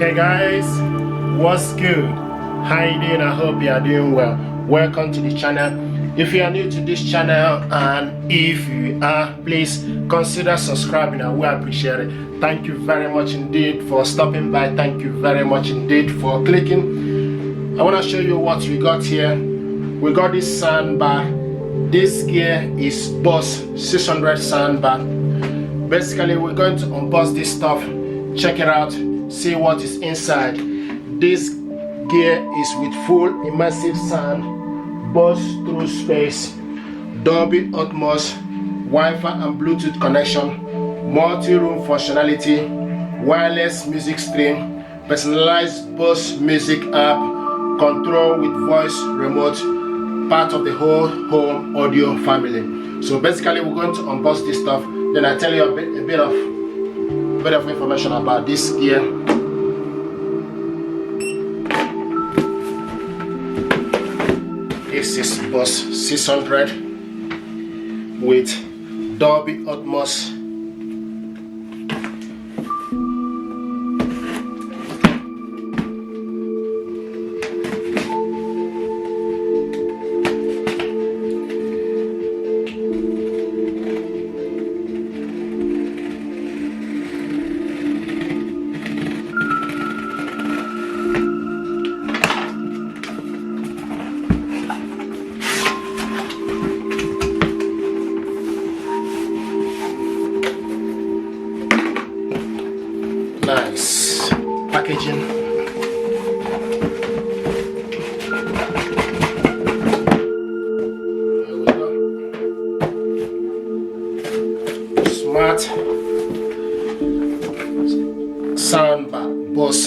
Hey guys, what's good? How you doing? I hope you are doing well. Welcome to the channel. If you are new to this channel, and if you are, please consider subscribing. I will appreciate it. Thank you very much indeed for stopping by. Thank you very much indeed for clicking. I want to show you what we got here. We got this soundbar. This gear is Bose 600 soundbar. Basically, we're going to unbox this stuff, check it out, see what is inside. This gear is with full immersive sound, Bose TrueSpace, Dolby Atmos, Wi-Fi and Bluetooth connection, multi-room functionality, wireless music stream, personalized Bose music app, control with voice remote, part of the whole home audio family. So basically, we're going to unbox this stuff. Then I tell you a bit of information about this gear. This is Bose 600 with Dolby Atmos. Nice packaging. There we go. Smart soundbar, Bose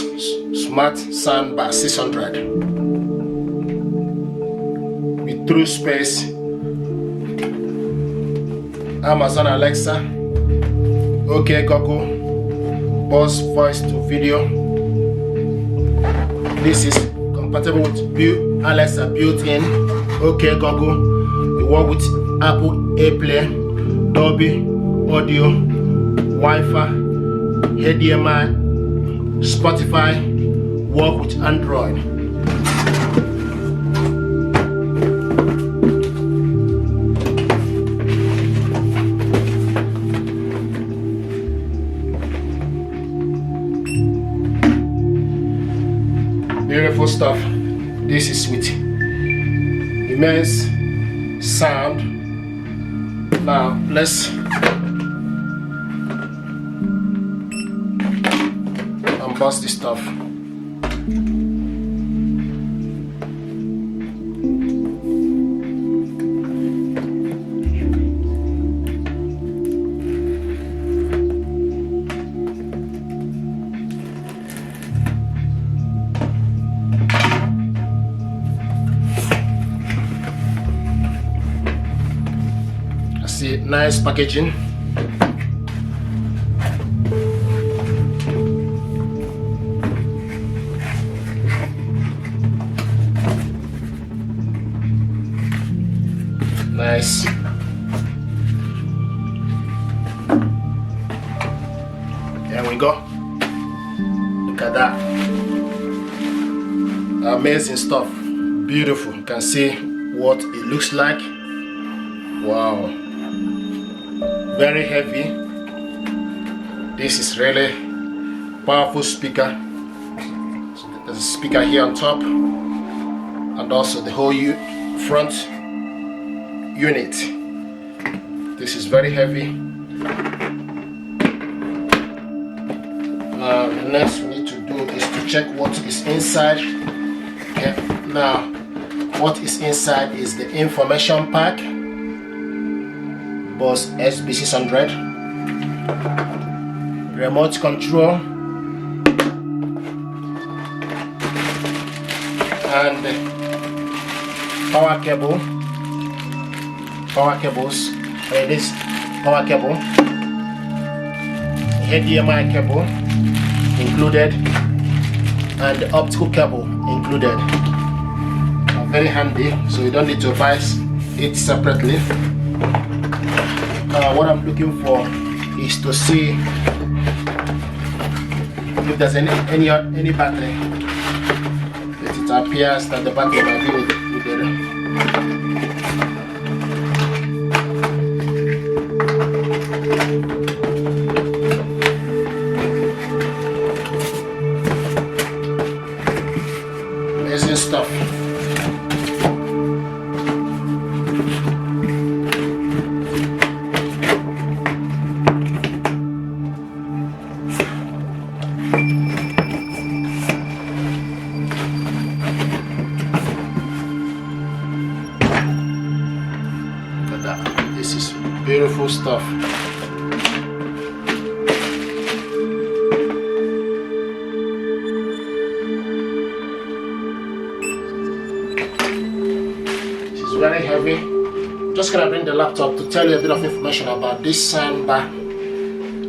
Smart Soundbar 600 with TrueSpace, Amazon Alexa, OK Google, Bose voice to video. This is compatible with Alexa built-in, OK Google. You work with Apple AirPlay, Dolby Audio, Wi-Fi, HDMI, Spotify. Work with Android. Beautiful stuff. This is with immense sound. Now let's unbox this stuff. See, nice packaging. Nice. There we go. Look at that. Amazing stuff. Beautiful. You can see what it looks like. Wow. Very heavy. This is really powerful speaker. So there's a speaker here on top, and also the whole front unit. This is very heavy. The next we need to do is to check what is inside. Okay. Now, what is inside is the information pack. Bose SB600, remote control, and power cables. This power cable, HDMI cable included, and the optical cable included. Very handy, so you don't need to buy it separately. What I'm looking for is to see if there's any battery. But it appears that the battery might be with amazing stuff. This is beautiful stuff. This is very heavy. Just gonna bring the laptop to tell you a bit of information about this soundbar.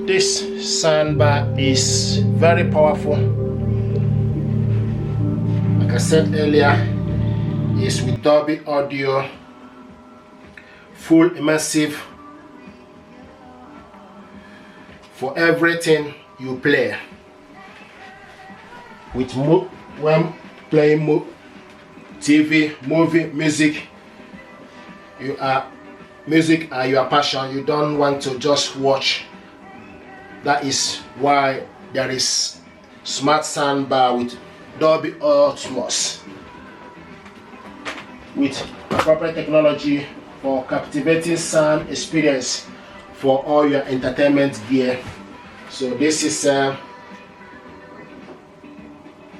This soundbar is very powerful. Like I said earlier, it's with Dolby audio, full immersive for everything you play. With when playing TV, movie, music, music are your passion. You don't want to just watch. That is why there is smart soundbar with Dolby Atmos, with proprietary technology for captivating sound experience for all your entertainment gear. So this is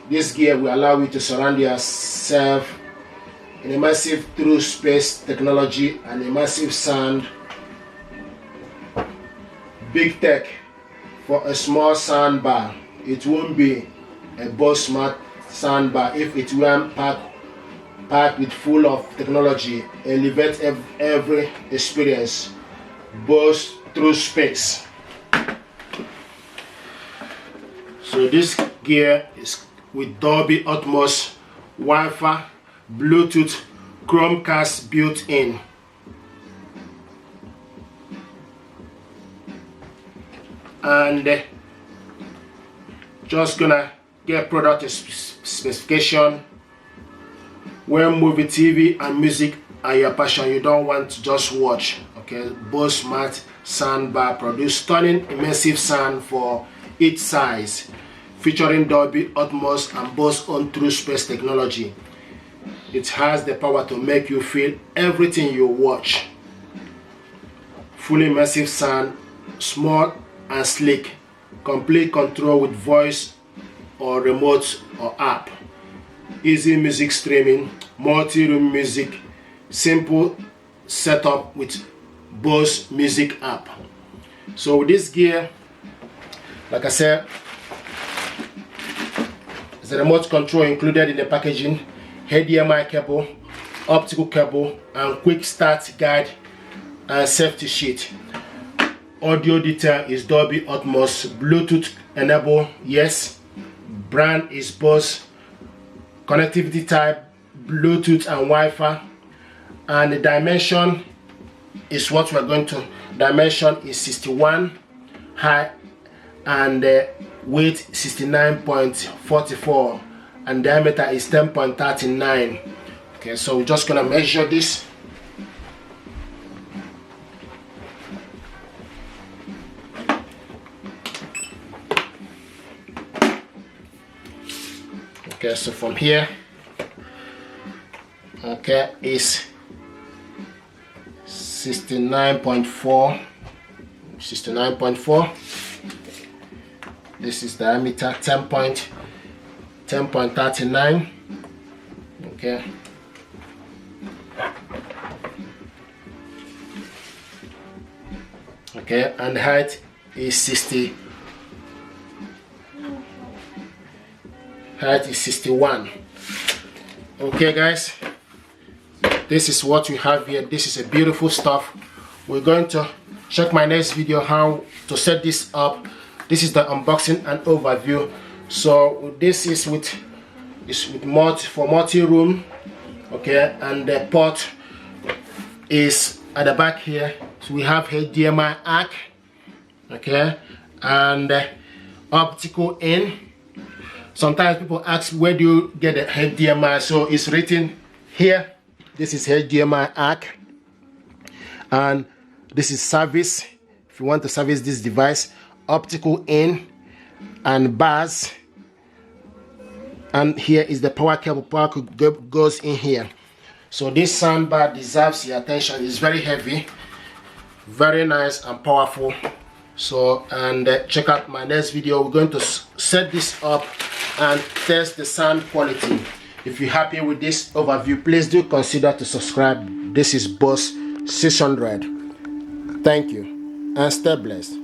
this gear will allow you to surround yourself in immersive TrueSpace technology and immersive sound. Big tech for a small soundbar. It won't be a Bose Smart Soundbar if it weren't packed with full of technology. Elevate every experience. Bose TrueSpace. So this gear is with Dolby Atmos, Wi-Fi, Bluetooth, Chromecast built in. And just gonna get product specification. When movie, TV, and music are your passion, you don't want to just watch. Okay, Bose Smart Soundbar produce stunning immersive sound for each size, featuring Dolby Atmos and Bose own TrueSpace technology. It has the power to make you feel everything you watch. Fully immersive sound, small and sleek, complete control with voice or remote or app. Easy music streaming, multi-room music, simple setup with Bose Music app. So with this gear, like I said, there's a remote control included in the packaging, HDMI cable, optical cable, and quick start guide and safety sheet. Audio detail is Dolby Atmos, Bluetooth enable, yes. Brand is Bose. Connectivity type, Bluetooth and Wi-Fi. And the dimension is what we're going to. Dimension is 61 high and weight 69.44 and diameter is 10.39. Okay, so we're just gonna measure this. Okay, so from here, okay, is 69.4. This is diameter 10.39. Okay. Okay, and height is 61. Okay guys, this is what we have here. This is a beautiful stuff. We're going to check my next video how to set this up. This is the unboxing and overview. So this is with multi-room. Okay, and the port is at the back here. So we have HDMI ARC, okay, and optical in. Sometimes people ask, where do you get the HDMI? So it's written here. This is HDMI ARC, and this is service. If you want to service this device, optical in and bars, and here is the power cable. Power goes in here. So this soundbar deserves your attention. It's very heavy, very nice and powerful. So, and check out my next video. We're going to set this up and test the sound quality. If you're happy with this overview, please do consider to subscribe. This is Bose 600. Thank you and stay blessed.